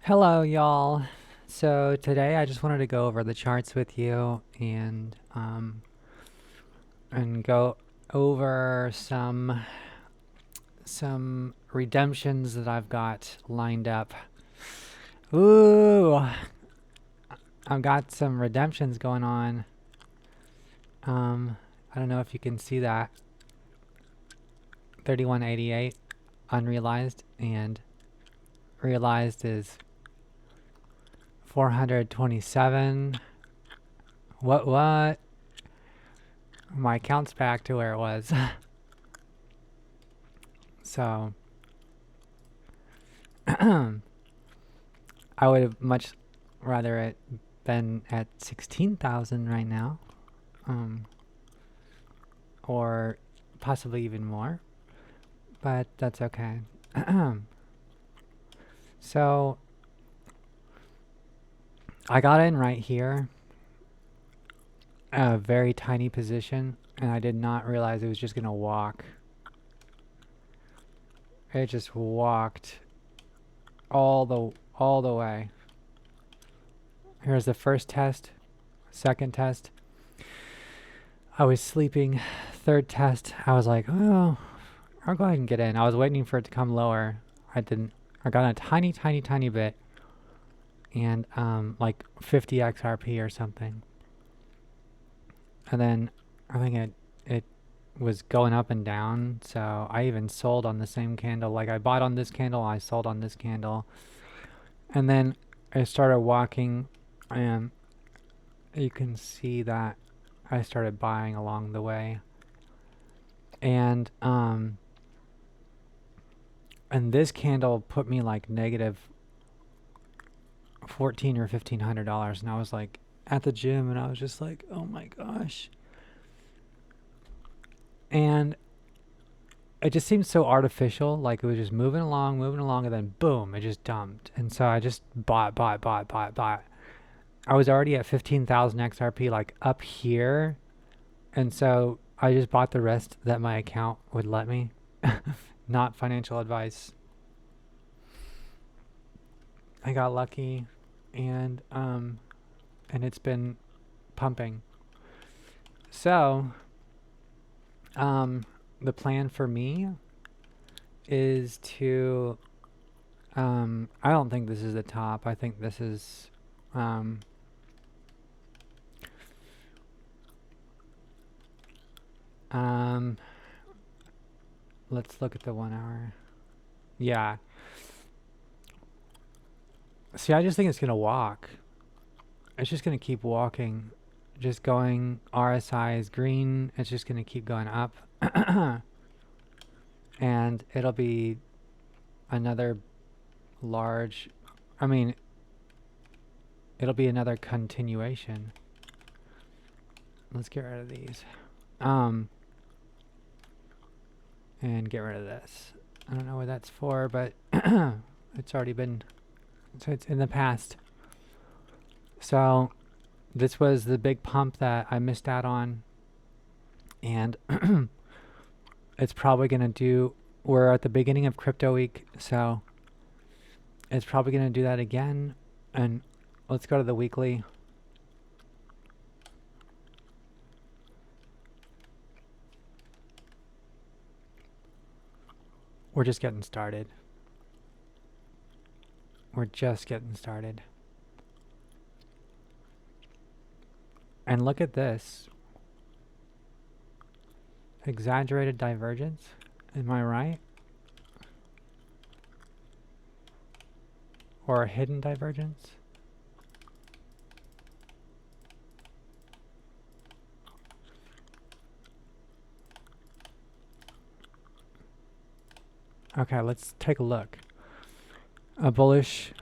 Hello, y'all. So today I just wanted to go over the charts with you and go over some redemptions that I've got lined up. Ooh, I've got some redemptions going on. I don't know if you can see that. 3188 unrealized and realized is 427. What? My account's back to where it was. So I would have much rather it been at 16,000 right now, or possibly even more, but that's okay. So I got in right here, a very tiny position, and I did not realize it was just gonna walk. It just walked all the way. Here's the first test, second test. I was sleeping. Third test, I was like, oh, I'll go ahead and get in. I was waiting for it to come lower. I didn't. I got a tiny bit, and like 50 XRP or something. And then I think it was going up and down. So I even sold on the same candle. Like I bought on this candle, I sold on this candle, and then I started walking, and you can see that I started buying along the way, and this candle put me like negative $1,400 or $1,500, and I was like at the gym, and I was just like, oh my gosh. And it just seemed so artificial, like it was just moving along, and then boom, it just dumped. And so I just bought. I was already at 15,000 XRP, like up here, and so I just bought the rest that my account would let me. Not financial advice. I got lucky, and it's been pumping. So, the plan for me is to, I don't think this is the top. I think this is, let's look at the 1 hour. Yeah. See, I just think it's going to walk. It's just going to keep walking. Just going, RSI is green. It's just going to keep going up. And it'll be another large, I mean, it'll be another continuation. Let's get rid of these. And get rid of this. I don't know what that's for, but it's already been, so it's in the past. So this was the big pump that I missed out on, and it's probably going to do, we're at the beginning of crypto week, so it's probably going to do that again. And let's go to the weekly. We're just getting started. We're just getting started. And look at this. Exaggerated divergence. Am I right? Or a hidden divergence? Okay, let's take a look. A bullish.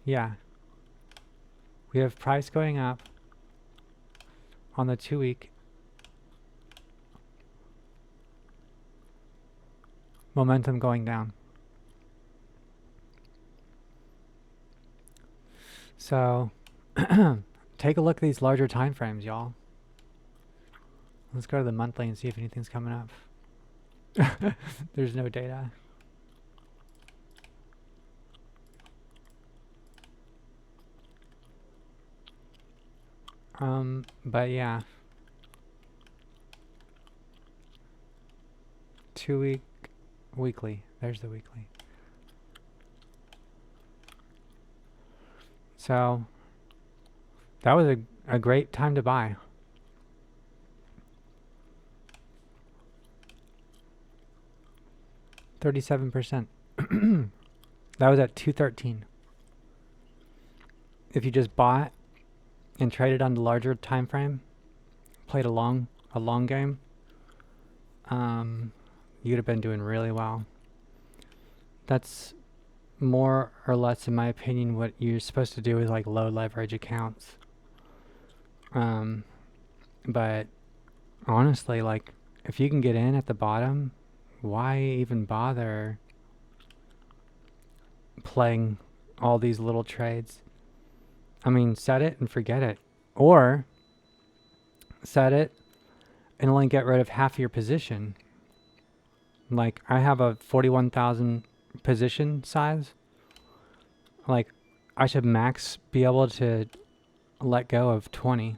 Yeah. We have price going up on the 2 week. Momentum going down. So take a look at these larger time frames, y'all. Let's go to the monthly and see if anything's coming up. There's no data. But yeah. 2 week, weekly. There's the weekly. So that was a great time to buy. $37%. That was at 213. If you just bought and traded on the larger time frame, played a long game, you'd have been doing really well. That's more or less, in my opinion, what you're supposed to do with like low leverage accounts. But honestly, like if you can get in at the bottom, why even bother playing all these little trades? I mean, set it and forget it. Or set it and only get rid of half your position. Like I have a 41,000 position size. Like I should max be able to let go of 20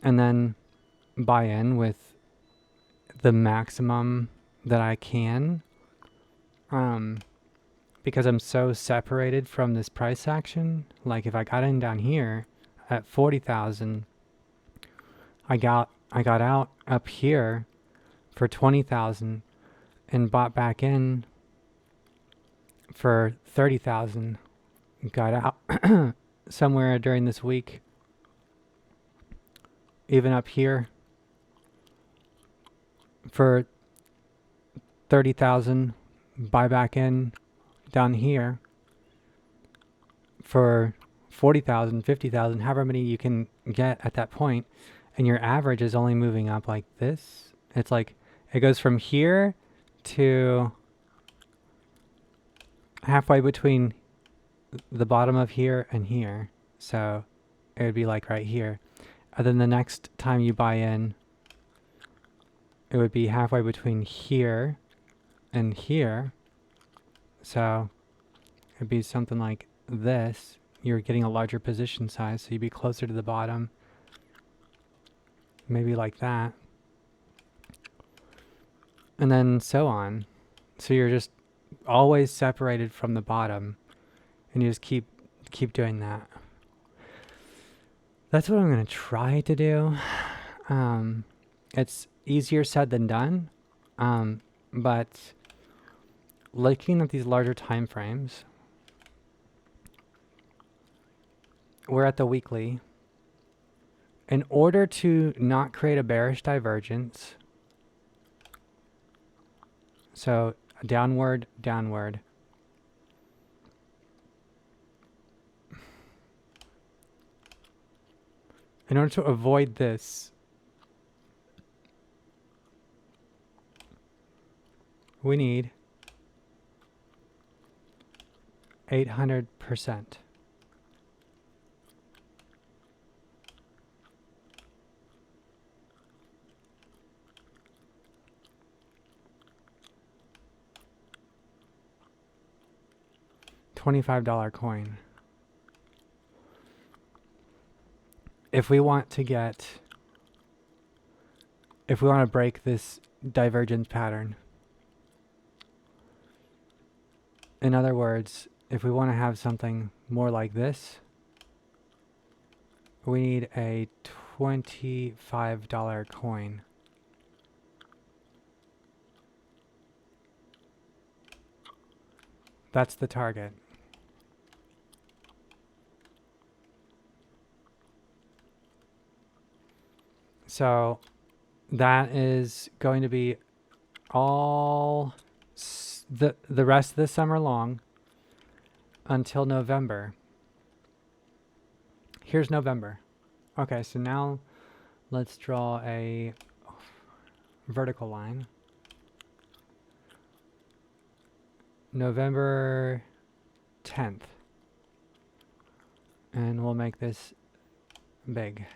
and then buy in with the maximum that I can, because I'm so separated from this price action. Like if I got in down here at 40,000, I got out up here for 20,000 and bought back in for 30,000. Got out somewhere during this week, even up here for 30,000, buy back in down here for 40,000, 50,000, however many you can get at that point, and your average is only moving up like this. It's like it goes from here to halfway between the bottom of here and here. So it would be like right here. And then the next time you buy in, it would be halfway between here and here. So it'd be something like this. You're getting a larger position size, so you'd be closer to the bottom. Maybe like that. And then so on. So you're just always separated from the bottom, and you just keep doing that. That's what I'm going to try to do. It's easier said than done. But looking at these larger time frames, we're at the weekly. In order to not create a bearish divergence, so downward, downward, in order to avoid this, we need 800%. $25 coin. If we want to break this divergence pattern, in other words, if we want to have something more like this, we need a $25 coin. That's the target. So that is going to be all the rest of the summer long until November. Here's November. Okay, so now let's draw a vertical line. November 10th. And we'll make this big.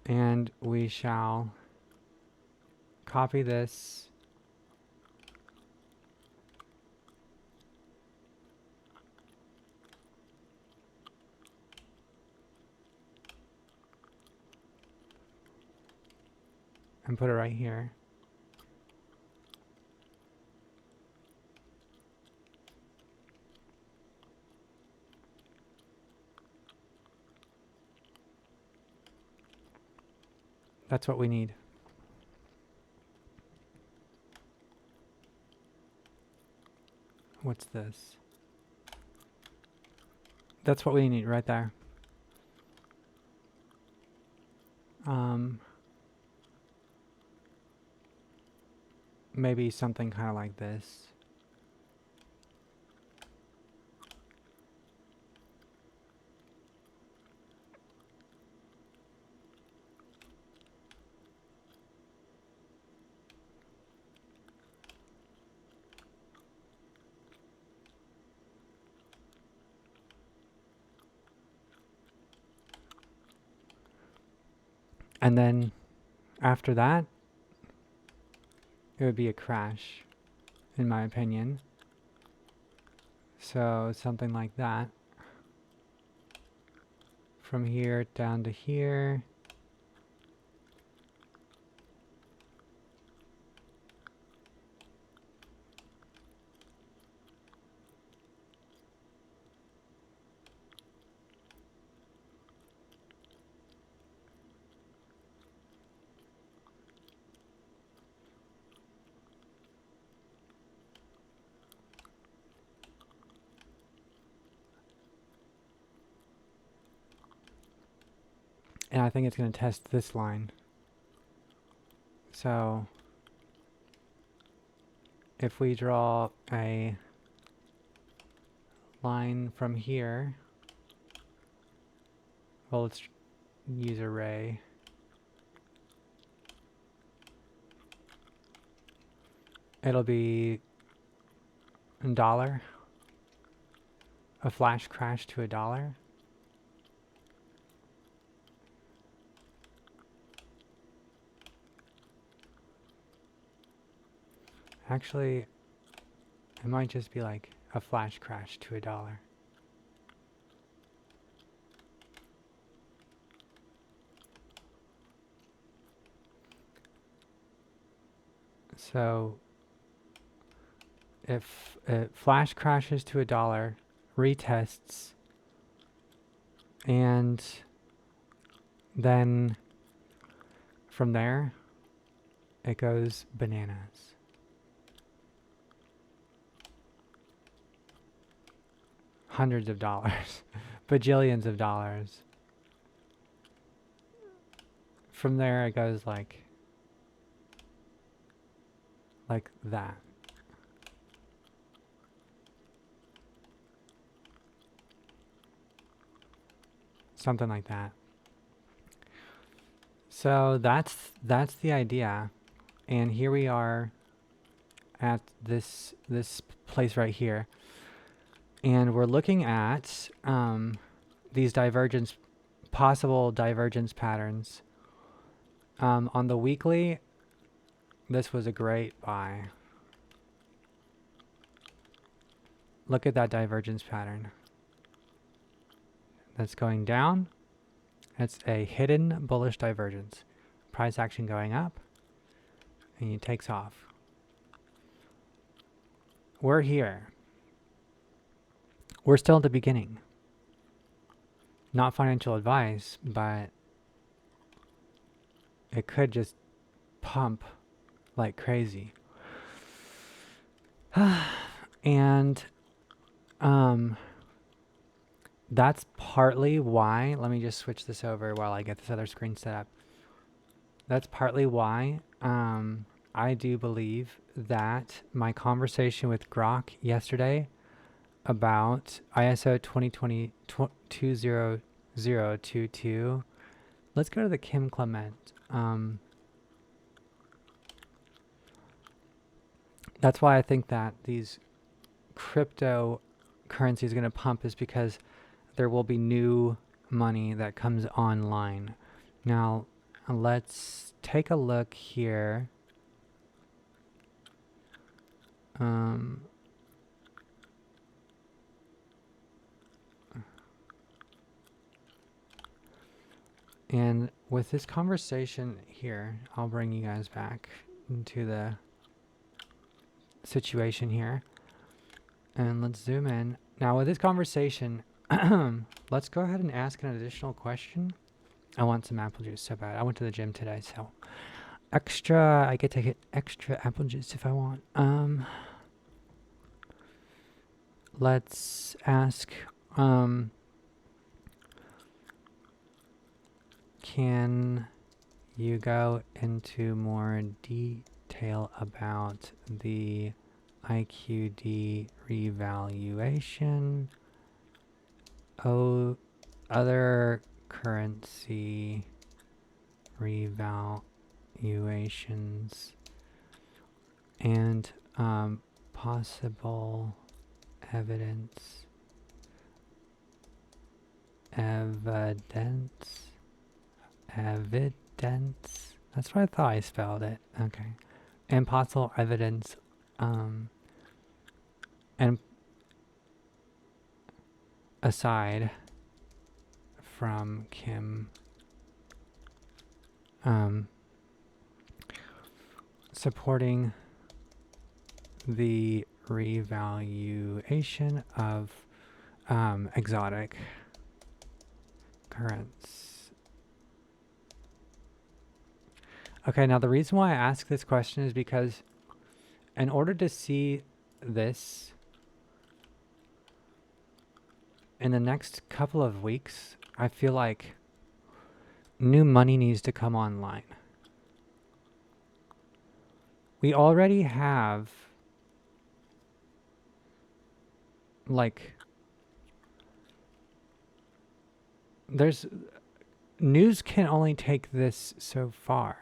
And we shall copy this and put it right here. That's what we need. What's this? That's what we need right there. Maybe something kind of like this. And then after that, it would be a crash, in my opinion. So something like that. From here down to here. And I think it's going to test this line. So if we draw a line from here, well, let's use array. It'll be $1, a flash crash to $1. Actually, it might just be like a flash crash to $1. So if it flash crashes to $1, retests, and then from there, it goes bananas. Hundreds of dollars, bajillions of dollars. From there, it goes like that. Something like that. So that's the idea. And here we are at this place right here. And we're looking at these possible divergence patterns. On the weekly, this was a great buy. Look at that divergence pattern. That's going down. It's a hidden bullish divergence. Price action going up, and it takes off. We're here. We're still at the beginning. Not financial advice, but it could just pump like crazy. And that's partly why, let me just switch this over while I get this other screen set up. That's partly why I do believe that my conversation with Grok yesterday about ISO 2020-20022, let's go to the Kim Clement. That's why I think that these cryptocurrencies are going to pump, is because there will be new money that comes online. Now, let's take a look here. And with this conversation here, I'll bring you guys back into the situation here. And let's zoom in. Now with this conversation, let's go ahead and ask an additional question. I want some apple juice so bad. I went to the gym today, so I get to get extra apple juice if I want. Let's ask, can you go into more detail about the IQD revaluation? Other currency revaluations and possible evidence. That's what I thought I spelled it. Okay. And possible evidence, and aside from Kim, supporting the revaluation of exotic currency. Okay, now the reason why I ask this question is because in order to see this in the next couple of weeks, I feel like new money needs to come online. We already have news can only take this so far.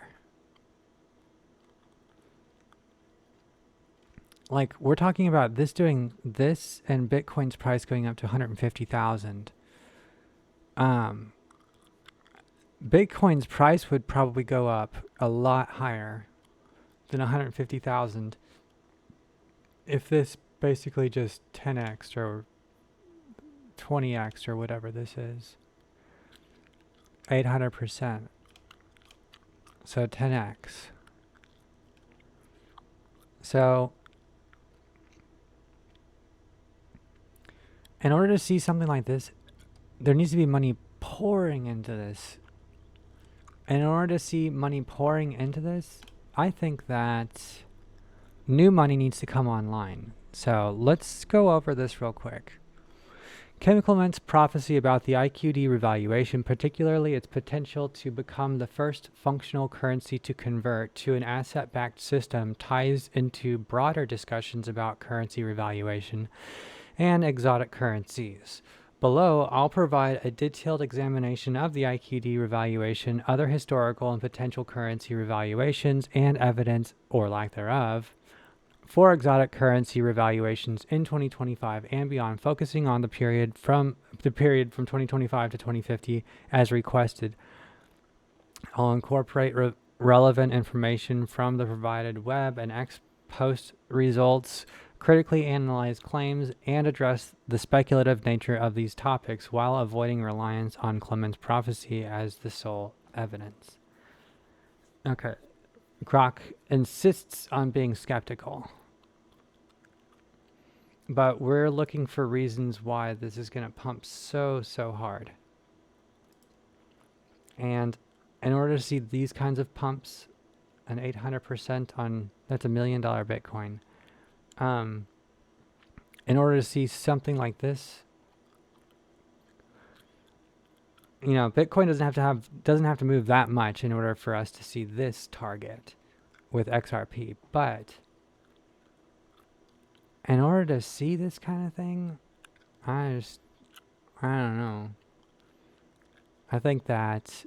Like, we're talking about this doing this and Bitcoin's price going up to 150,000. Bitcoin's price would probably go up a lot higher than 150,000 if this basically just 10x or 20x or whatever this is. 800%. So 10x. So in order to see something like this, there needs to be money pouring into this. And in order to see money pouring into this, I think that new money needs to come online. So let's go over this real quick. Kim Clement's prophecy about the IQD revaluation, particularly its potential to become the first functional currency to convert to an asset-backed system, ties into broader discussions about currency revaluation and exotic currencies. Below, I'll provide a detailed examination of the IQD revaluation, other historical and potential currency revaluations, and evidence, or lack thereof, for exotic currency revaluations in 2025 and beyond, focusing on the period from 2025 to 2050 as requested. I'll incorporate relevant information from the provided web and ex post results, critically analyze claims, and address the speculative nature of these topics while avoiding reliance on Clement's prophecy as the sole evidence. Okay. Grok insists on being skeptical. But we're looking for reasons why this is going to pump so hard. And in order to see these kinds of pumps, an 800% on, that's $1 million Bitcoin. In order to see something like this, you know, Bitcoin doesn't have to move that much in order for us to see this target with XRP. But in order to see this kind of thing, I don't know. I think that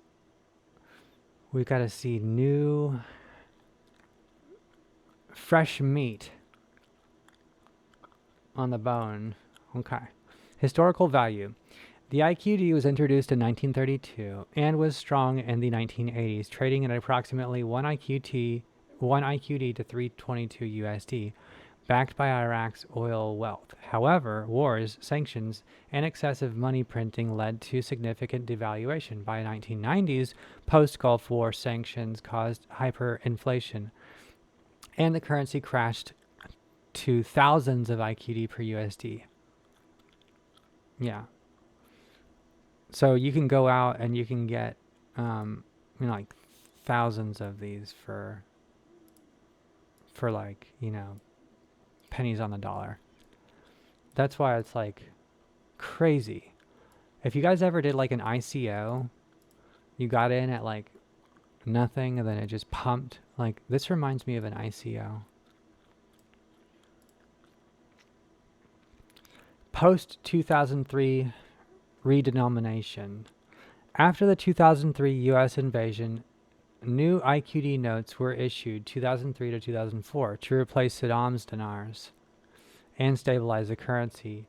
we've got to see new, fresh meat on the bone. Okay. Historical value. The IQD was introduced in 1932 and was strong in the 1980s, trading at approximately 1 IQD to 322 USD. backed by Iraq's oil wealth. However, wars, sanctions, and excessive money printing led to significant devaluation. By 1990s, post-Gulf War sanctions caused hyperinflation, and the currency crashed to thousands of IQD per USD. Yeah. So you can go out and you can get, like thousands of these for like, pennies on the dollar. That's why it's like crazy. If you guys ever did like an ICO, you got in at like nothing and then it just pumped. Like this reminds me of an ICO. Post 2003 redenomination. After the 2003 US invasion, new IQD notes were issued 2003 to 2004 to replace Saddam's dinars and stabilize the currency.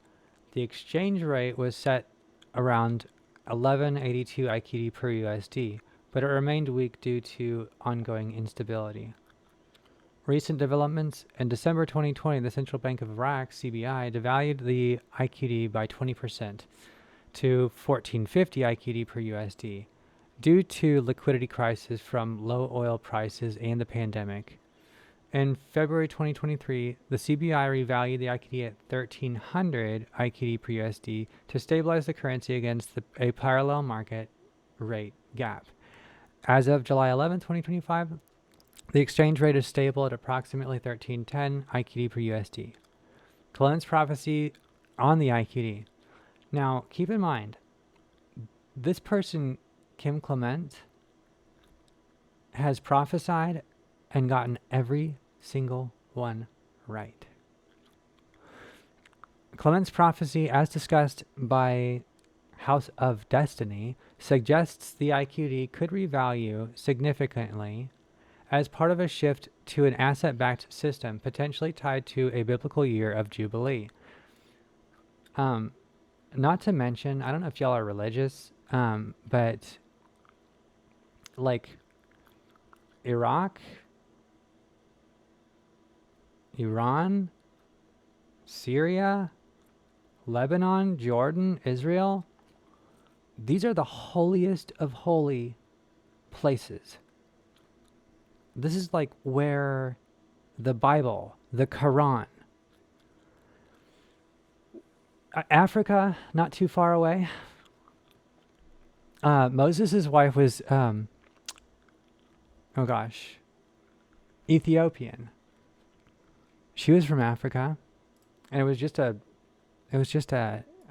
The exchange rate was set around 1182 IQD per USD, but it remained weak due to ongoing instability. Recent developments: in December 2020, the Central Bank of Iraq, CBI, devalued the IQD by 20% to 1450 IQD per USD due to liquidity crisis from low oil prices and the pandemic. In February 2023, the CBI revalued the IQD at 1300 IQD per USD to stabilize the currency against a parallel market rate gap. As of July 11, 2025, the exchange rate is stable at approximately 1310 IQD per USD. Clement's prophecy on the IQD. Now, keep in mind, this person, Kim Clement, has prophesied and gotten every single one right. Clement's prophecy, as discussed by House of Destiny, suggests the IQD could revalue significantly as part of a shift to an asset-backed system, potentially tied to a biblical year of Jubilee. Not to mention, I don't know if y'all are religious, but like Iraq, Iran, Syria, Lebanon, Jordan, Israel, these are the holiest of holy places. This is like where the Bible, the Quran, Africa, not too far away. Moses' wife was, Ethiopian. She was from Africa, and it was just a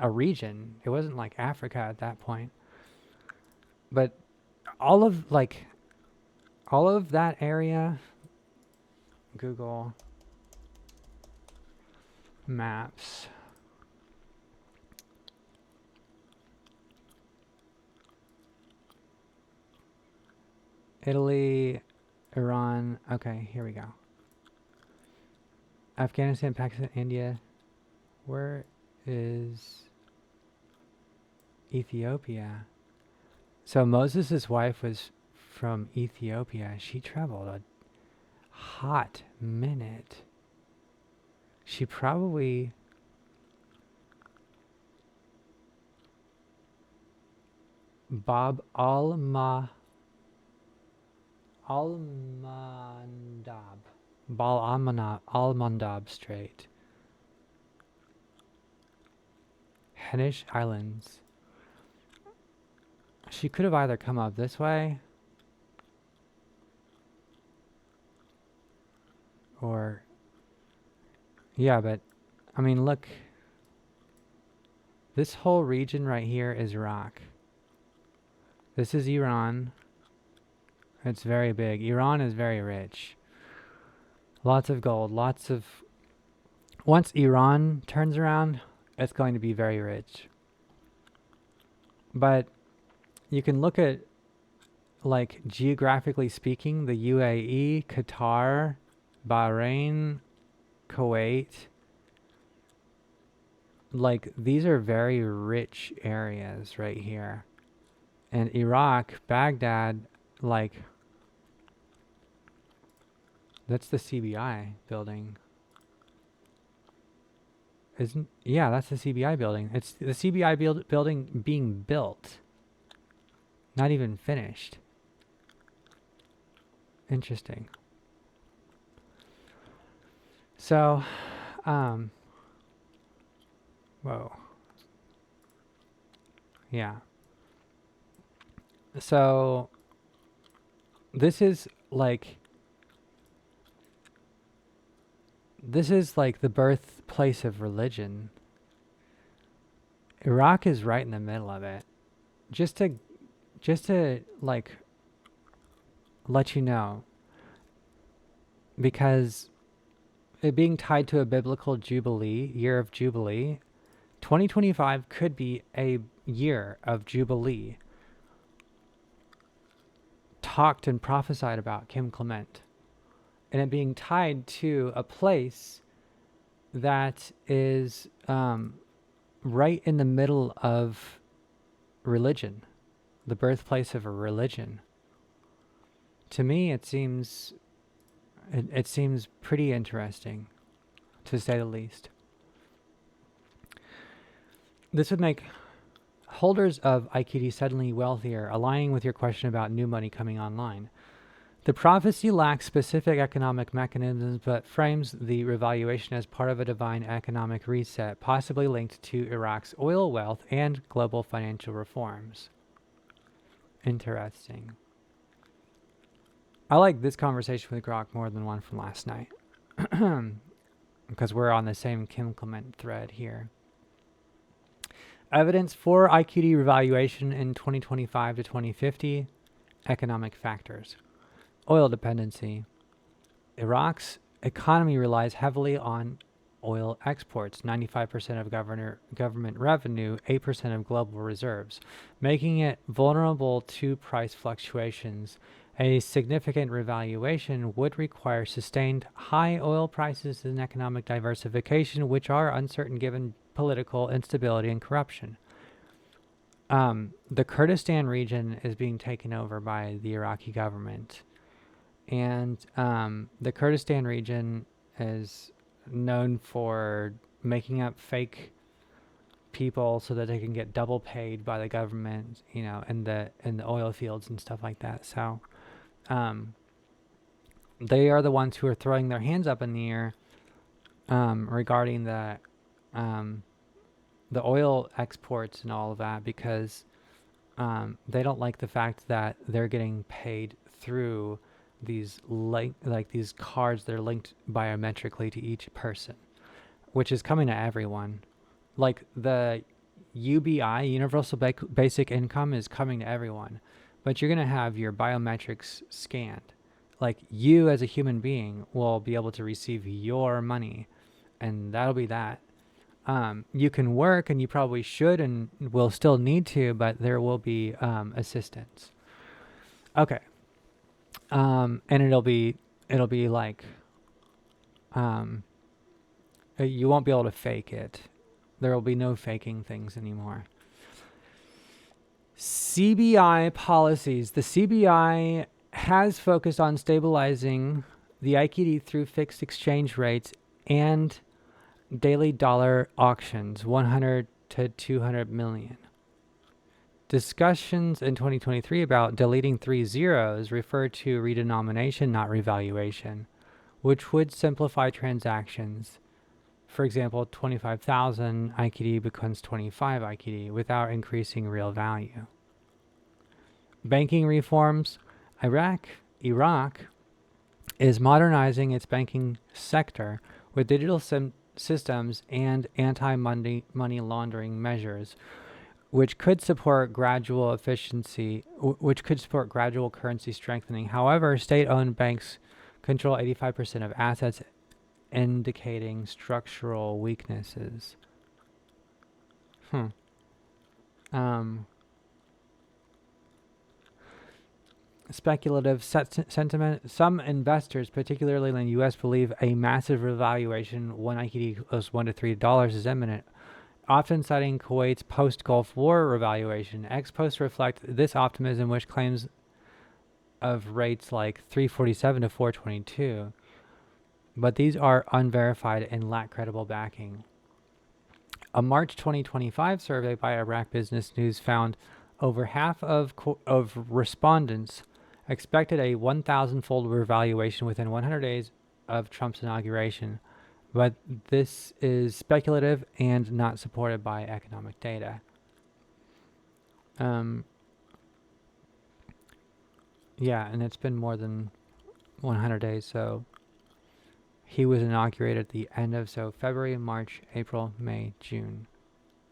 region. It wasn't like Africa at that point. But all of that area, Google Maps. Italy, Iran. Okay, here we go. Afghanistan, Pakistan, India. Where is Ethiopia? So Moses' wife was from Ethiopia. She traveled a hot minute. She probably... Bab al-Mandab. Al-Mandab Strait. Henish Islands. She could have either come up this way or... Yeah, but I mean, look. This whole region right here is Iraq. This is Iran. It's very big. Iran is very rich. Lots of gold, lots of... Once Iran turns around, it's going to be very rich. But you can look at, like, geographically speaking, the UAE, Qatar, Bahrain, Kuwait. Like, these are very rich areas right here. And Iraq, Baghdad, like... That's the CBI building. isn't, yeah, that's the CBI building. It's the CBI building being built. Not even finished. Interesting. So, whoa. Yeah. So, this is like the birthplace of religion. Iraq is right in the middle of it. Just to like let you know, because it being tied to a biblical jubilee, year of jubilee, 2025 could be a year of jubilee. Talked and prophesied about Kim Clement, and it being tied to a place that is right in the middle of religion, the birthplace of a religion. To me, it seems pretty interesting, to say the least. This would make holders of IQD suddenly wealthier, aligning with your question about new money coming online. The prophecy lacks specific economic mechanisms, but frames the revaluation as part of a divine economic reset, possibly linked to Iraq's oil wealth and global financial reforms. Interesting. I like this conversation with Grok more than one from last night, because we're on the same Kim Clement thread here. Evidence for IQD revaluation in 2025 to 2050. Economic factors. Oil dependency. Iraq's economy relies heavily on oil exports, 95% of government revenue, 8% of global reserves, making it vulnerable to price fluctuations. A significant revaluation would require sustained high oil prices and economic diversification, which are uncertain given political instability and corruption. The Kurdistan region is being taken over by the Iraqi government. And the Kurdistan region is known for making up fake people so that they can get double paid by the government, you know, in the oil fields and stuff like that. So they are the ones who are throwing their hands up in the air regarding the oil exports and all of that, because they don't like the fact that they're getting paid through these these cards that are linked biometrically to each person, which is coming to everyone. Like the UBI, Universal Basic Income, is coming to everyone, but you're going to have your biometrics scanned. Like, you as a human being will be able to receive your money, and that'll be that. You can work, and you probably should and will still need to, but there will be assistance. Okay. And it'll be like, you won't be able to fake it. There will be no faking things anymore. CBI policies. The CBI has focused on stabilizing the IQD through fixed exchange rates and daily dollar auctions, 100 to 200 million. Discussions in 2023 about deleting 3 zeros refer to redenomination, not revaluation, which would simplify transactions. For example, 25,000 IQD becomes 25 IQD without increasing real value. Banking reforms. Iraq is modernizing its banking sector with digital systems and anti-money laundering measures, which could support gradual currency strengthening. However, state-owned banks control 85% of assets, indicating structural weaknesses. Speculative sentiment. Some investors, particularly in the U.S., believe a massive revaluation, one IQD equals $1 to $3, is imminent, often citing Kuwait's post-Gulf War revaluation. Ex-post reflect this optimism, which claims of rates like 347 to 422, but these are unverified and lack credible backing. A March 2025 survey by Iraq Business News found over half of respondents expected a 1,000-fold revaluation within 100 days of Trump's inauguration, but this is speculative and not supported by economic data. Yeah, and it's been more than 100 days, so he was inaugurated at the end of, so February, March, April, May, June.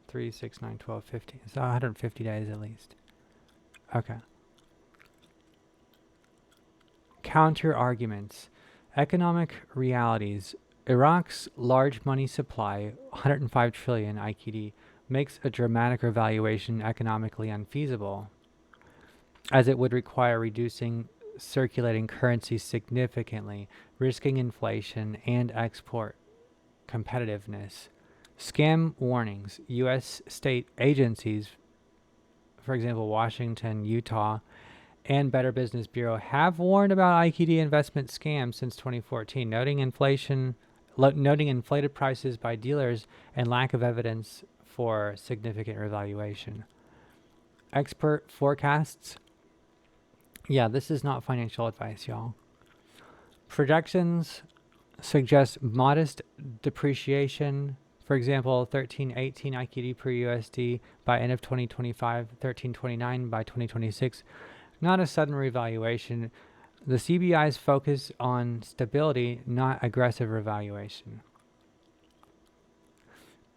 3, 6, 9, 12, 15. So 150 days at least. Okay. Counter arguments. Economic realities. Iraq's large money supply, 105 trillion IQD, makes a dramatic revaluation economically unfeasible, as it would require reducing circulating currency significantly, risking inflation and export competitiveness. Scam warnings. U.S. state agencies, for example, Washington, Utah, and Better Business Bureau, have warned about IQD investment scams since 2014, noting inflated prices by dealers and lack of evidence for significant revaluation. Expert forecasts. Yeah, this is not financial advice, y'all. Projections suggest modest depreciation. For example, 1318 IQD per USD by end of 2025, 1329 by 2026. Not a sudden revaluation. The CBI's focus on stability, not aggressive revaluation.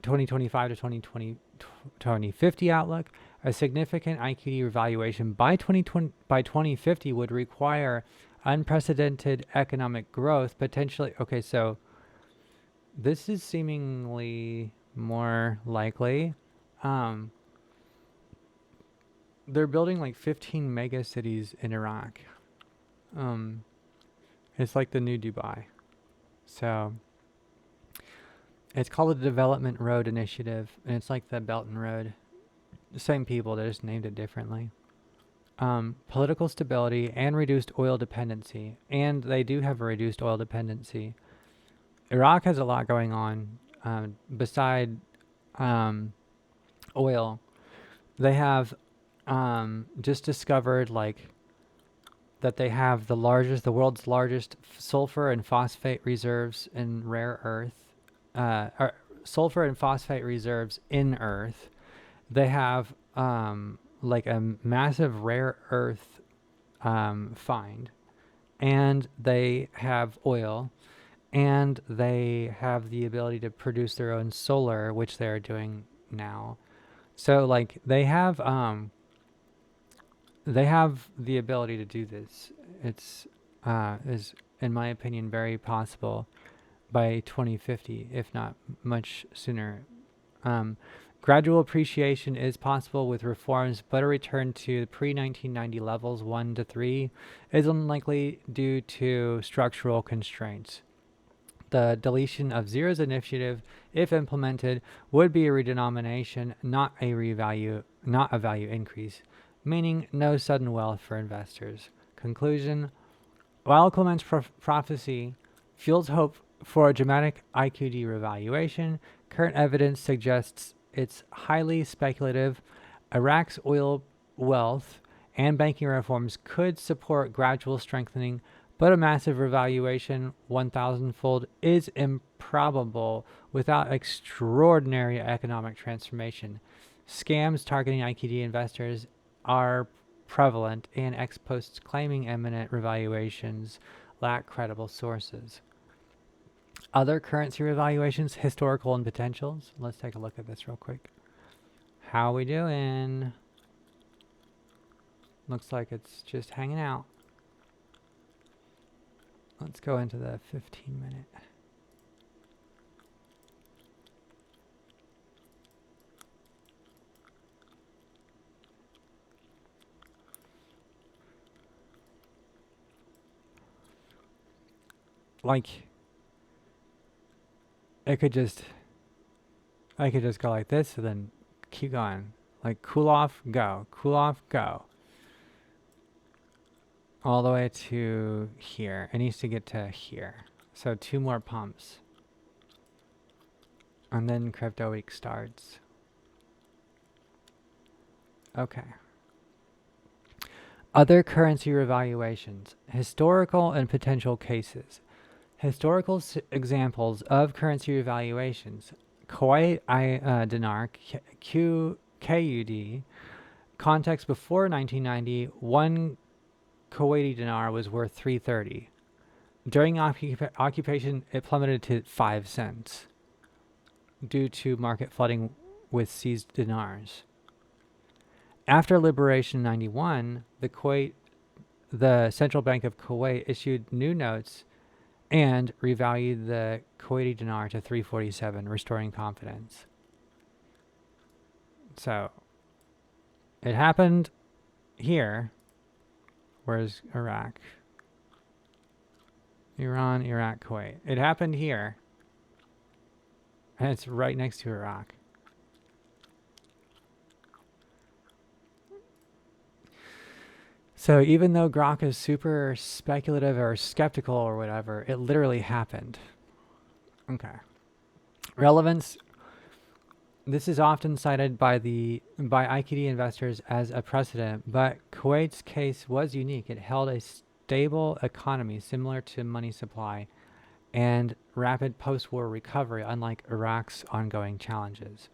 2025 to 2050 outlook. A significant IQD revaluation by 2050 would require unprecedented economic growth, potentially. Okay, so this is seemingly more likely. They're building like 15 mega cities in Iraq. It's like the new Dubai. So it's called the Development Road Initiative, and it's like the Belt and Road. The same people, they just named it differently. Political stability and reduced oil dependency. And they do have a reduced oil dependency. Iraq has a lot going on beside oil. They have just discovered like that they have the world's largest sulfur and phosphate reserves in rare earth. Sulfur and phosphate reserves in Earth. They have like a massive rare earth find, and they have oil, and they have the ability to produce their own solar, which they are doing now. So like they have the ability to do this. It's is in my opinion very possible by 2050, if not much sooner. Gradual appreciation is possible with reforms, but a return to pre-1990 levels 1 to 3 is unlikely due to structural constraints. The deletion of zeros initiative, if implemented, would be a redenomination, not a value increase, meaning no sudden wealth for investors. Conclusion: while Clement's prophecy fuels hope for a dramatic IQD revaluation, current evidence suggests it's highly speculative. Iraq's oil wealth and banking reforms could support gradual strengthening, but a massive revaluation, 1,000-fold, is improbable without extraordinary economic transformation. Scams targeting IQD investors are prevalent, and ex posts claiming imminent revaluations lack credible sources. Other currency revaluations, historical and potentials. Let's take a look at this real quick. How we doing? Looks like it's just hanging out. Let's go into the 15-minute. Like, I could just go like this and then keep going. Like cool off, go. Cool off, go. All the way to here. It needs to get to here. So 2 more pumps. And then crypto week starts. Okay. Other currency revaluations, historical and potential cases. Historical examples of currency revaluations. Kuwait dinar, KUD. Context before 1990, one Kuwaiti dinar was worth 330. During occupation, it plummeted to 5 cents due to market flooding with seized dinars. After liberation in 91, the Central Bank of Kuwait issued new notes and revalued the Kuwaiti dinar to 347, restoring confidence. So, it happened here. Where's Iraq? Iran, Iraq, Kuwait. It happened here. And it's right next to Iraq. So even though Grok is super speculative or skeptical or whatever, it literally happened. Okay. Relevance. This is often cited by IQD investors as a precedent, but Kuwait's case was unique. It held a stable economy similar to money supply and rapid post-war recovery, unlike Iraq's ongoing challenges.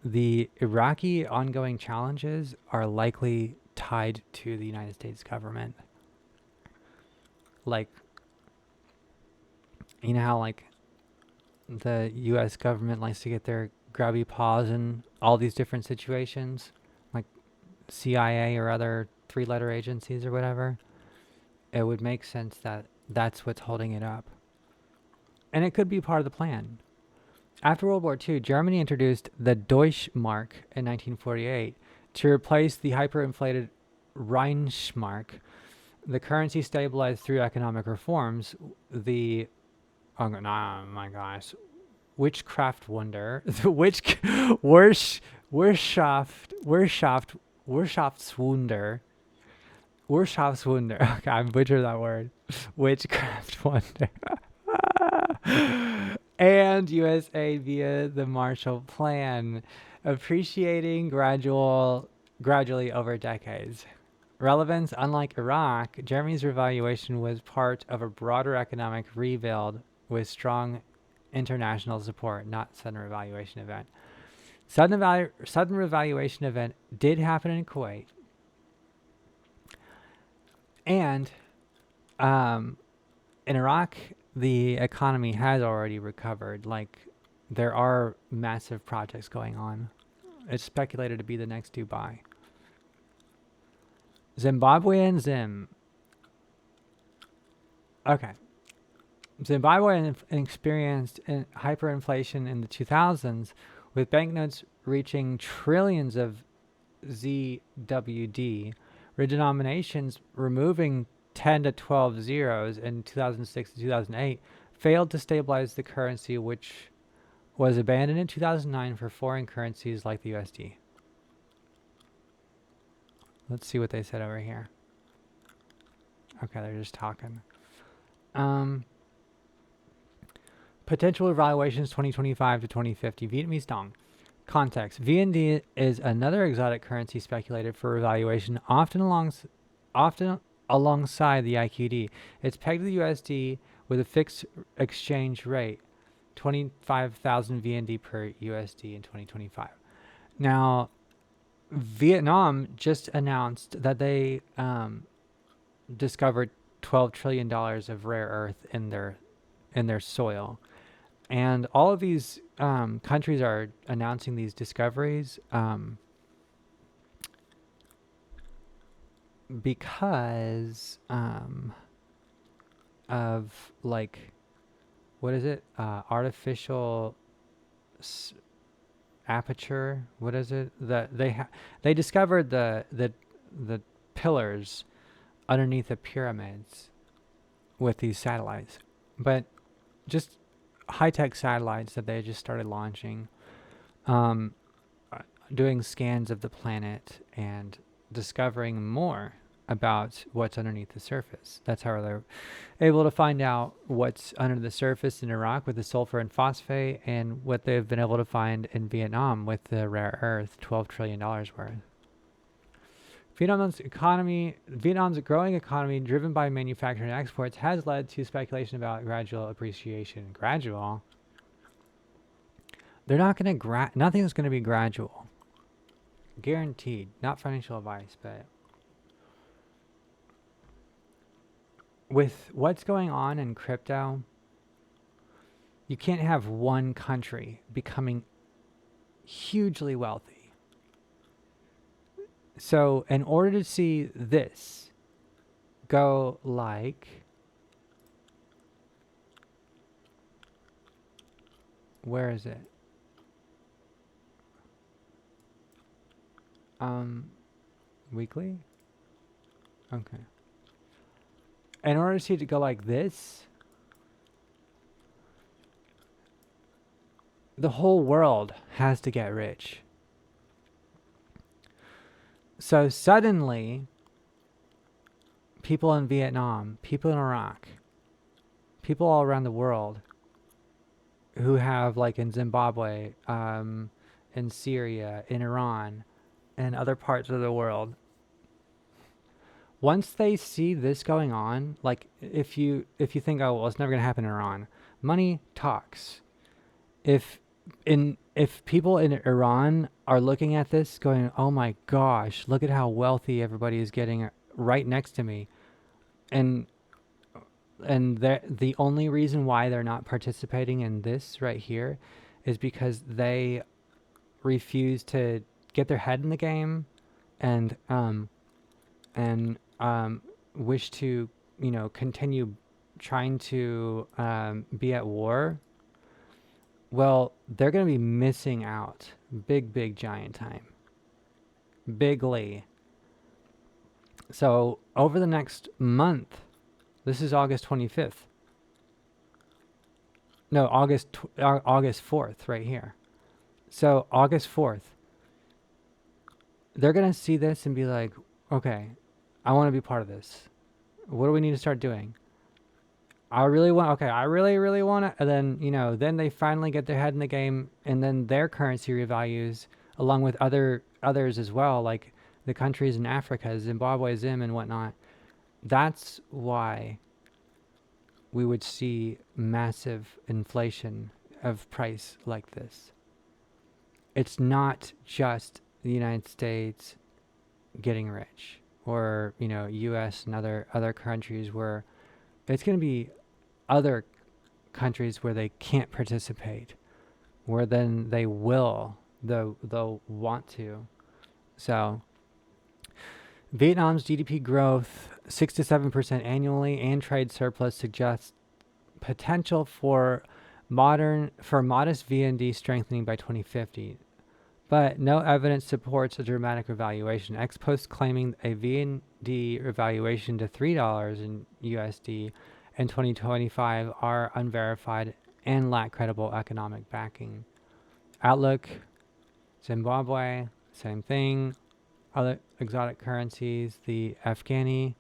The Iraqi ongoing challenges are likely tied to the United States government. Like, you know how like the U.S. government likes to get their grubby paws in all these different situations, like CIA or other three-letter agencies or whatever? It would make sense that that's what's holding it up. And it could be part of the plan. After World War II, Germany introduced the Deutschmark in 1948 to replace the hyperinflated Reichsmark. The currency stabilized through economic reforms. The my gosh, witchcraft wonder, the Wirtschaftswunder. Okay, I butchered that word. Witchcraft wonder. And US aid via the Marshall Plan, appreciating gradually over decades. Relevance, unlike Iraq, Germany's revaluation was part of a broader economic rebuild with strong international support, not sudden revaluation event. Sudden revaluation event did happen in Kuwait. And in Iraq, the economy has already recovered. Like, there are massive projects going on. It's speculated to be the next Dubai. Zimbabwean Zim. Okay. Zimbabwe experienced hyperinflation in the 2000s, with banknotes reaching trillions of ZWD, redenominations removing 10 to 12 zeros in 2006 to 2008 failed to stabilize the currency, which was abandoned in 2009 for foreign currencies like the USD. Let's see what they said over here. Okay, they're just talking. Potential evaluations 2025 to 2050. Vietnamese dong. Context. VND is another exotic currency speculated for evaluation, often alongside the IQD. It's pegged to the USD with a fixed exchange rate, 25,000 VND per USD in 2025. Now, Vietnam just announced that they discovered $12 trillion of rare earth in their soil. And all of these countries are announcing these discoveries because of, like, what is it? Artificial aperture. What is it? They discovered the pillars underneath the pyramids with these satellites, but just high-tech satellites that they just started launching, doing scans of the planet and discovering more about what's underneath the surface. That's how they're able to find out what's under the surface in Iraq with the sulfur and phosphate, and what they've been able to find in Vietnam with the rare earth, $12 trillion worth. Vietnam's growing economy, driven by manufacturing and exports, has led to speculation about gradual appreciation. Gradual? They're not going to nothing's going to be gradual. Guaranteed. Not financial advice, but with what's going on in crypto, you can't have one country becoming hugely wealthy. So in order to see this go like, where is it? Weekly? Okay. In order to see it to go like this, the whole world has to get rich. So suddenly, people in Vietnam, people in Iraq, people all around the world who have, like in Zimbabwe, in Syria, in Iran, and other parts of the world, once they see this going on, like if you think, oh well, it's never going to happen in Iran, money talks. If people in Iran are looking at this going, oh my gosh, look at how wealthy everybody is getting right next to me, and the only reason why they're not participating in this right here is because they refuse to get their head in the game and wish to, continue trying to be at war. Well, they're going to be missing out big giant time. Bigly. So over the next month, this is August 25th. No, August 4th right here. So August 4th, they're going to see this and be like, okay, I want to be part of this. What do we need to start doing? I really want to, and then, then they finally get their head in the game, and then their currency revalues along with others as well, like the countries in Africa, Zimbabwe, Zim, and whatnot. That's why we would see massive inflation of price like this. It's not just the United States getting rich, or, US and other countries where it's going to be other countries where they can't participate, where then they'll want to. So Vietnam's GDP growth 6 to 7% annually and trade surplus suggests potential for modest VND strengthening by 2050, but no evidence supports a dramatic revaluation. Ex post claiming a VND revaluation to $3 in USD in 2025 are unverified and lack credible economic backing. Outlook, Zimbabwe, same thing. Other exotic currencies, the Afghani,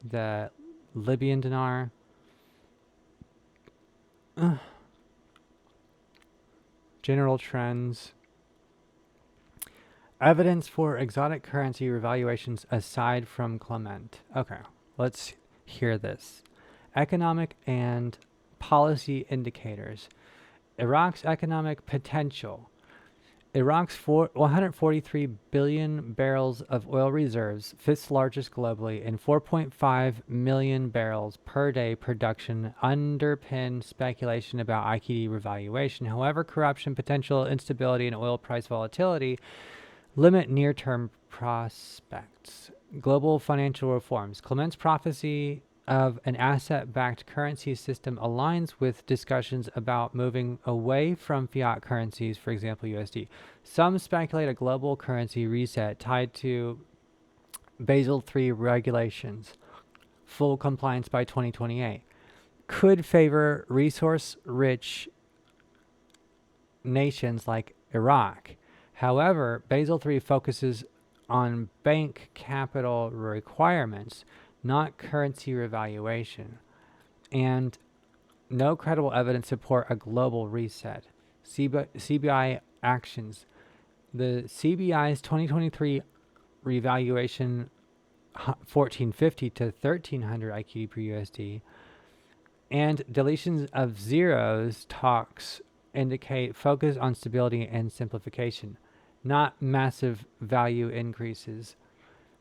the Libyan dinar. General trends. Evidence for exotic currency revaluations aside from Clement. Okay, let's hear this. Economic and policy indicators. Iraq's economic potential. Iraq's 143 billion barrels of oil reserves, fifth largest globally, and 4.5 million barrels per day production underpin speculation about IQD revaluation. However, corruption, potential instability, and oil price volatility limit near-term prospects. Global financial reforms. Clement's prophecy of an asset-backed currency system aligns with discussions about moving away from fiat currencies, for example, USD. Some speculate a global currency reset tied to Basel III regulations, full compliance by 2028, could favor resource-rich nations like Iraq. However, Basel III focuses on bank capital requirements, not currency revaluation, and no credible evidence support a global reset. CBI actions. The CBI's 2023 revaluation 1450 to 1300 IQD per USD and deletions of zeros talks indicate focus on stability and simplification, not massive value increases.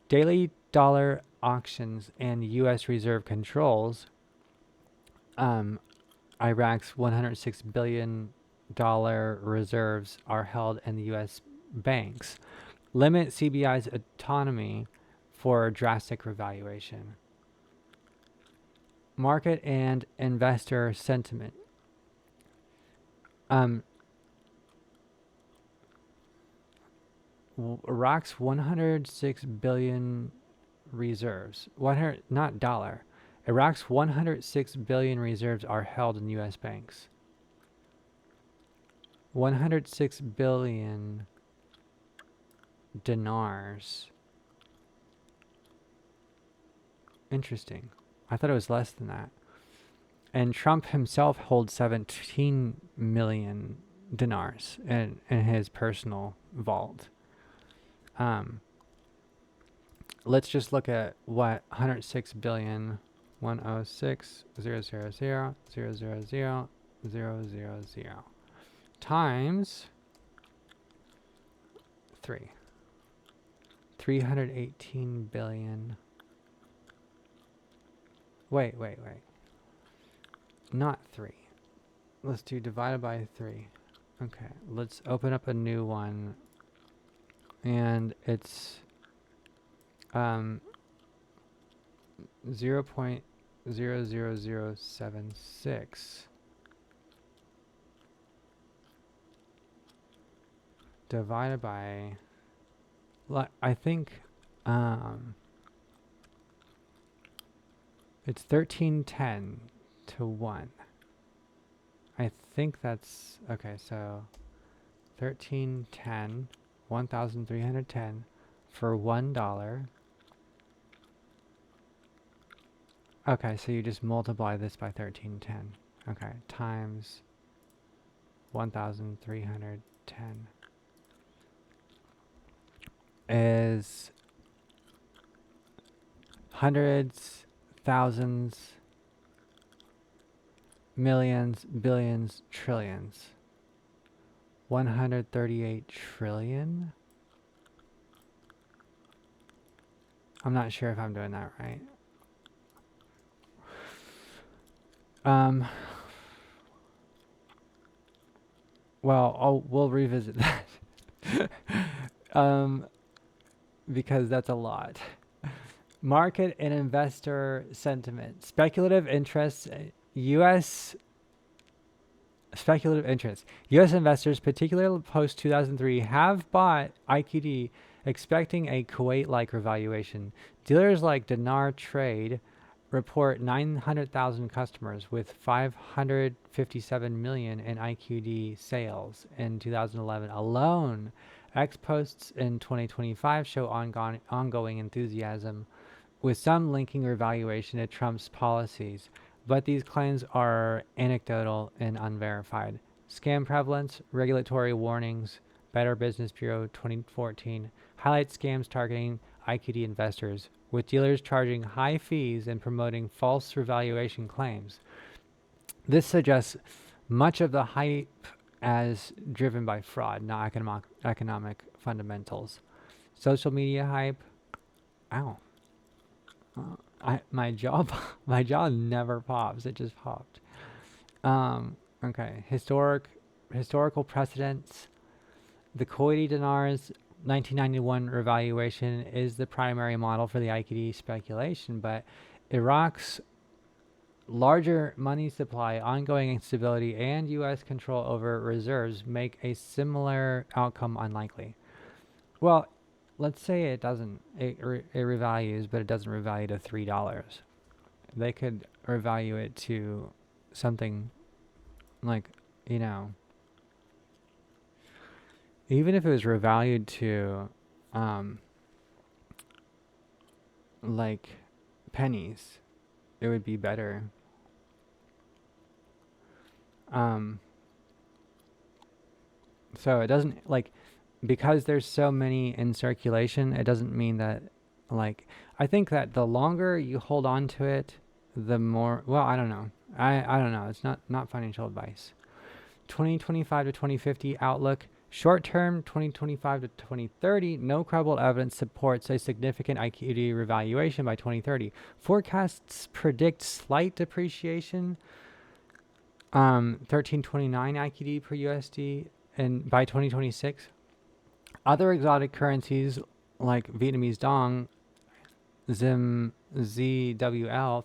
Daily dollar auctions and U.S. reserve controls, Iraq's $106 billion reserves are held in the U.S. banks, limit CBI's autonomy for drastic revaluation. Market and investor sentiment. Iraq's 106 billion reserves, not dollar. Iraq's 106 billion reserves are held in U.S. banks. 106 billion dinars. Interesting. I thought it was less than that. And Trump himself holds 17 million dinars in his personal vault. Let's just look at what 106 billion 106 000 000 000 times 3. 318 billion. Wait. Not 3. Let's do divided by 3. Okay, let's open up a new one. And it's 0.00076 divided by, I think it's 1310 to 1. I think that's okay. So 1310, 1310 for $1. Okay, so you just multiply this by 1310. Okay, times 1310 is hundreds, thousands, millions, billions, trillions. 138 trillion? I'm not sure if I'm doing that right. Well, we'll revisit that. Because that's a lot. Market and investor sentiment. Speculative interests, U.S. investors, particularly post 2003, have bought IQD expecting a Kuwait-like revaluation. Dealers like Dinar Trade report 900,000 customers with 557 million in IQD sales in 2011 alone. X posts in 2025 show ongoing enthusiasm, with some linking revaluation to Trump's policies, but these claims are anecdotal and unverified. Scam prevalence, regulatory warnings, Better Business Bureau 2014 highlights scams targeting IQD investors, with dealers charging high fees and promoting false revaluation claims. This suggests much of the hype as driven by fraud, not economic fundamentals. Social media hype. Ow. My jaw never pops. It just popped. Okay. Historical precedents. The Kuwaiti dinar's 1991 revaluation is the primary model for the IQD speculation, but Iraq's larger money supply, ongoing instability, and U.S. control over reserves make a similar outcome unlikely. Well, let's say it doesn't. It revalues, but it doesn't revalue to $3. They could revalue it to something like, even if it was revalued to like pennies, it would be better. So it doesn't like, because there's so many in circulation, it doesn't mean that like, I think that the longer you hold on to it, the more, well, I don't know. I don't know. It's not financial advice. 2025 to 2050 outlook. Short term, 2025 to 2030, no credible evidence supports a significant IQD revaluation by 2030. Forecasts predict slight depreciation, 1329 IQD per USD, and by 2026. Other exotic currencies like Vietnamese dong, ZWL,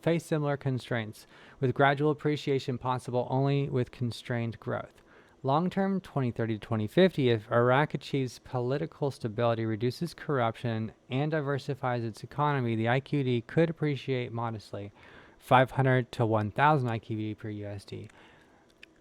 face similar constraints, with gradual appreciation possible only with constrained growth. Long-term, 2030 to 2050, if Iraq achieves political stability, reduces corruption, and diversifies its economy, the IQD could appreciate modestly, 500 to 1,000 IQD per USD.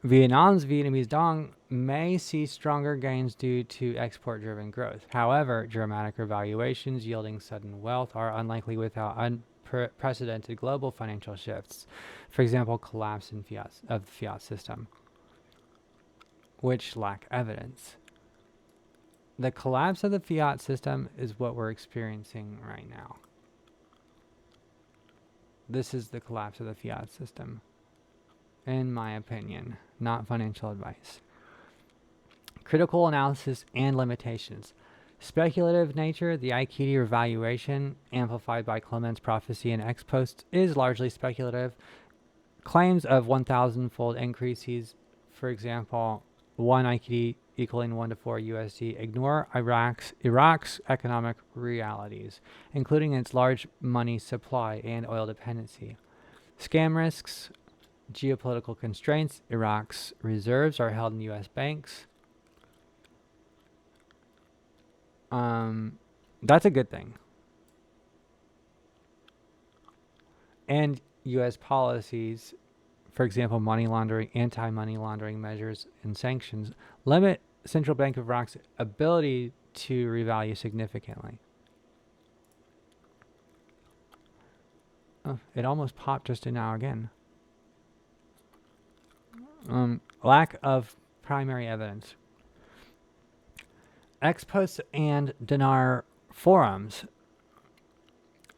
Vietnam's Vietnamese dong may see stronger gains due to export-driven growth. However, dramatic revaluations yielding sudden wealth are unlikely without unprecedented global financial shifts. For example, collapse of the fiat system, which lack evidence. The collapse of the fiat system is what we're experiencing right now. This is the collapse of the fiat system, in my opinion, not financial advice. Critical analysis and limitations. Speculative nature, the IQD revaluation, amplified by Clement's prophecy and ex post, is largely speculative. Claims of 1,000-fold increases, for example, 1 IQD equaling 1 to 4 USD, ignore Iraq's economic realities, including its large money supply and oil dependency. Scam risks, geopolitical constraints, Iraq's reserves are held in U.S. banks. That's a good thing. And U.S. policies, for example, money laundering, anti-money laundering measures, and sanctions, limit Central Bank of Iraq's ability to revalue significantly. Oh, it almost popped just now again. Lack of primary evidence. Ex post and dinar forums,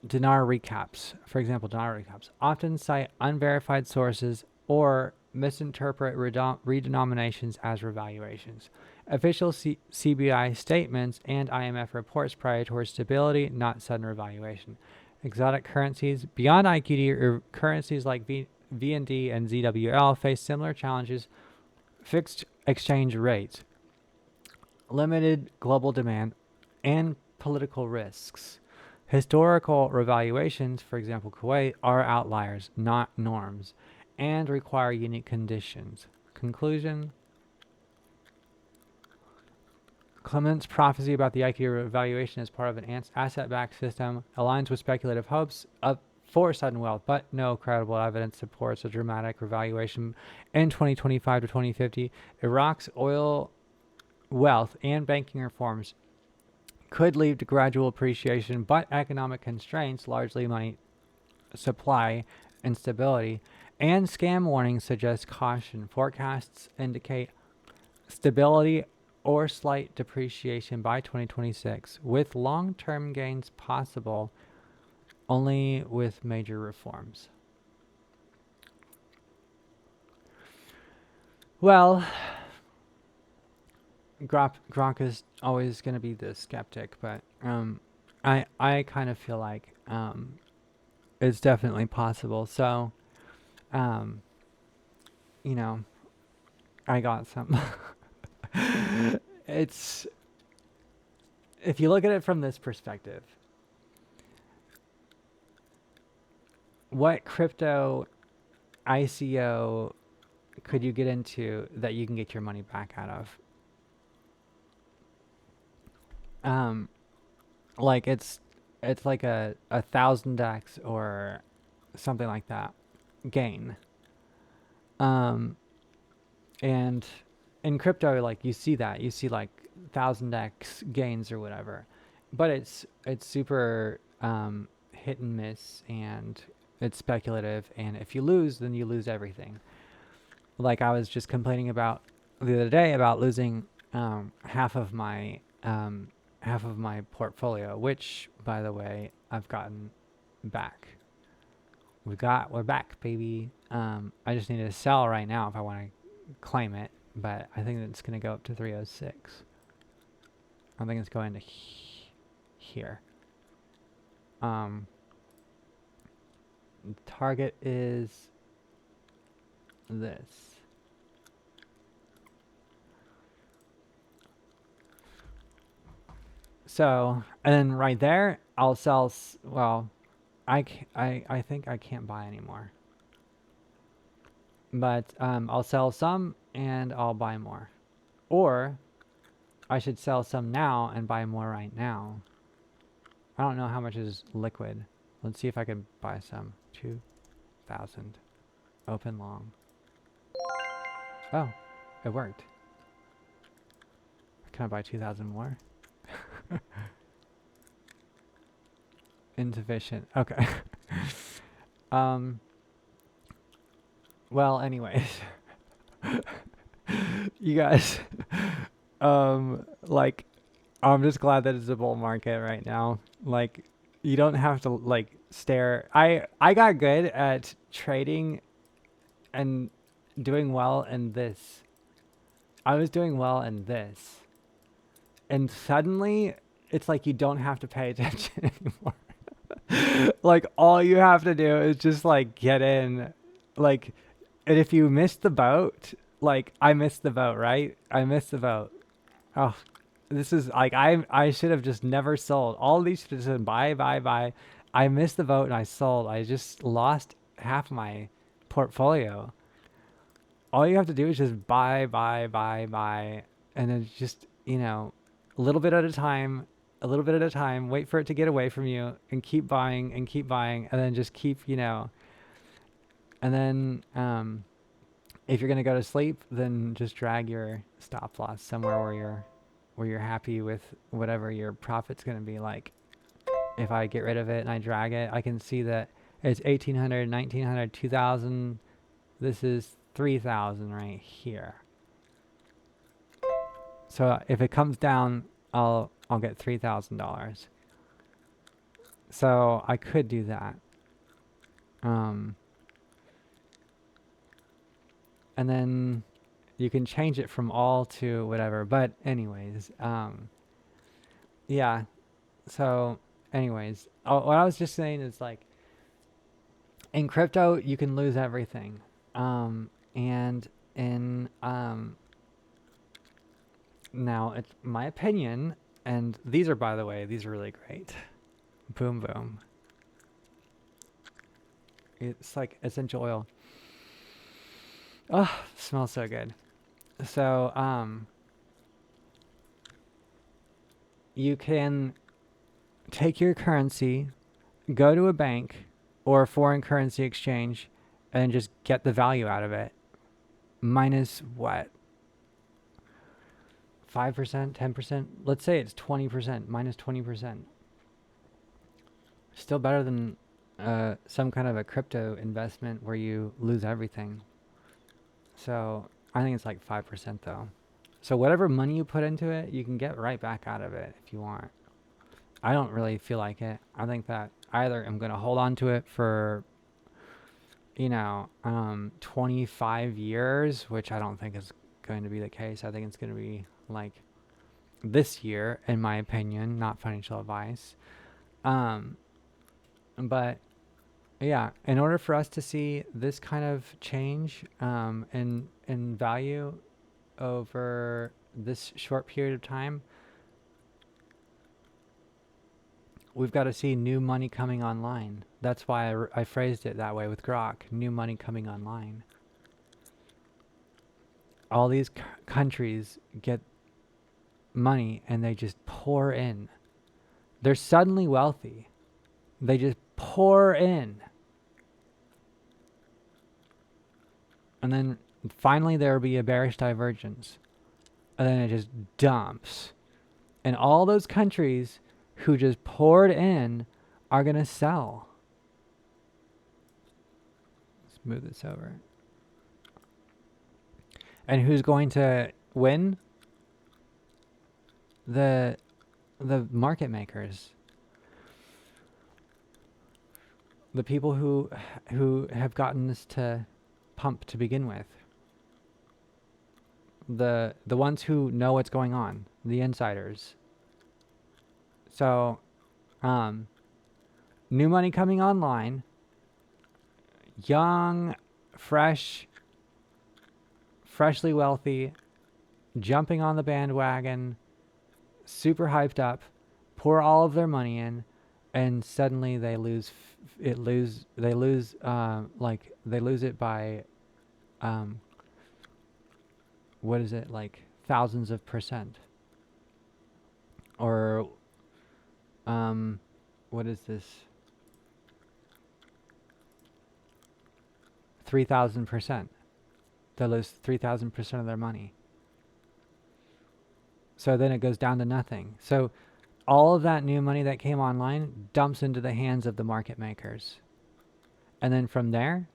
dinar recaps, for example, dinar recaps, often cite unverified sources or misinterpret redenominations as revaluations. Official CBI statements and IMF reports prioritize stability, not sudden revaluation. Exotic currencies. Beyond IQD, currencies like VND and ZWL face similar challenges. Fixed exchange rates, limited global demand, and political risks. Historical revaluations, for example, Kuwait, are outliers, not norms, and require unique conditions. Conclusion. Clement's prophecy about the IQ revaluation as part of an asset-backed system aligns with speculative hopes for sudden wealth, but no credible evidence supports a dramatic revaluation in 2025 to 2050. Iraq's oil wealth and banking reforms could lead to gradual appreciation, but economic constraints, largely money supply instability, and scam warnings suggest caution. Forecasts indicate stability or slight depreciation by 2026, with long-term gains possible only with major reforms. Well, Grok is always going to be the skeptic, but I kind of feel like it's definitely possible. So, you know, I got some. It's, if you look at it from this perspective, what crypto ICO could you get into that you can get your money back out of? Like it's like a 1,000x or something like that gain. And in crypto, like you see like 1,000x gains or whatever, but it's super hit and miss, and it's speculative, and if you lose, then you lose everything. Like I was just complaining about the other day about losing half of my portfolio, which, by the way, I've gotten back. We're back, baby. I just need to sell right now if I want to claim it, but I think it's going to go up to 306. I think it's going to here. Target is this. So, and then right there, I'll sell, well, I think I can't buy anymore. But I'll sell some and I'll buy more. Or I should sell some now and buy more right now. I don't know how much is liquid. Let's see if I can buy some. 2,000. Open long. Oh, it worked. Can I buy 2,000 more? Insufficient. Okay. Well, anyways. You guys, like, I'm just glad that it's a bull market right now. Like, you don't have to, like, stare. I got good at trading and doing well in this. I was doing well in this. And suddenly, it's like you don't have to pay attention anymore. Like, all you have to do is just, like, get in. Like, and if you miss the boat, like, I missed the boat, right? I missed the boat. Oh, this is, like, I should have just never sold. All these should have said buy, buy, buy. I missed the boat and I sold. I just lost half my portfolio. All you have to do is just buy, buy, buy, buy. And then just, you know, a little bit at a time, wait for it to get away from you and keep buying and keep buying. And then just keep, you know, and then if you're going to go to sleep, then just drag your stop loss somewhere where you're happy with whatever your profit's going to be. Like, if I get rid of it and I drag it, I can see that it's 1,800, 1,900, 2,000. This is 3,000 right here. So if it comes down, I'll get $3,000. So I could do that. And then you can change it from all to whatever. But anyways, yeah. So anyways, what I was just saying is, like, in crypto, you can lose everything. And in, now it's my opinion, and these are, by the way, these are really great. Boom, boom. It's like essential oil. Oh, smells so good. So, you can take your currency, go to a bank or a foreign currency exchange, and just get the value out of it. Minus what? 5%, 10%? Let's say it's 20%, minus 20%. Still better than some kind of a crypto investment where you lose everything. So I think it's like 5% though. So whatever money you put into it, you can get right back out of it if you want. I don't really feel like it. I think that either I'm going to hold on to it for, you know, 25 years, which I don't think is going to be the case. I think it's going to be like this year, in my opinion, not financial advice. But yeah, in order for us to see this kind of change in value over this short period of time, we've got to see new money coming online. That's why I phrased it that way with Grok, new money coming online. All these countries get money and they just pour in. They're suddenly wealthy. They just pour in. And then finally there will be a bearish divergence. And then it just dumps. And all those countries who just poured in are going to sell. Let's move this over. And who's going to win? The market makers. The people who have gotten this to pump to begin with. The ones who know what's going on, the insiders. So, new money coming online, young, freshly wealthy, jumping on the bandwagon, super hyped up, pour all of their money in, and suddenly they lose it by what is it, like thousands of percent, or what is this, 3,000%. They lose 3,000% of their money. So then it goes down to nothing. So all of that new money that came online dumps into the hands of the market makers. And then from there,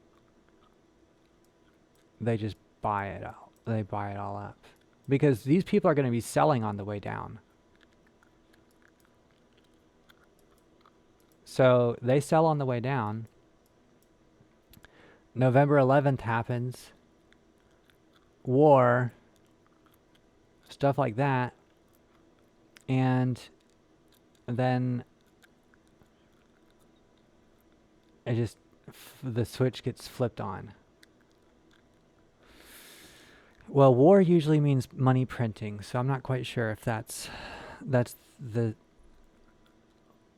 they just buy it out. They buy it all up. Because these people are going to be selling on the way down. So they sell on the way down. November 11th happens. War. Stuff like that. And then it just, the switch gets flipped on. Well, war usually means money printing, so I'm not quite sure if that's the,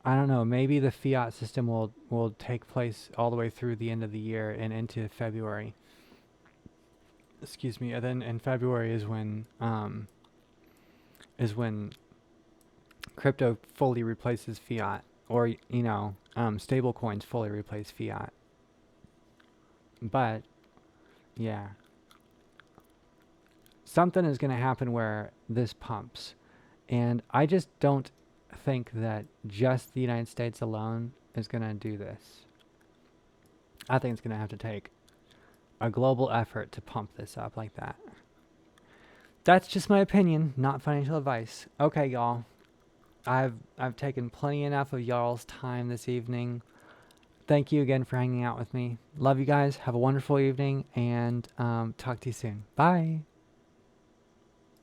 I don't know, maybe the fiat system will take place all the way through the end of the year and into February. Excuse me. And then in February is when crypto fully replaces fiat, or stable coins fully replace fiat. But yeah, something is going to happen where this pumps, and I just don't think that just the United States alone is going to do this. I think it's going to have to take a global effort to pump this up like that. That's just my opinion, not financial advice. Okay, y'all. I've taken plenty enough of y'all's time this evening. Thank you again for hanging out with me. Love you guys. Have a wonderful evening, and talk to you soon. Bye.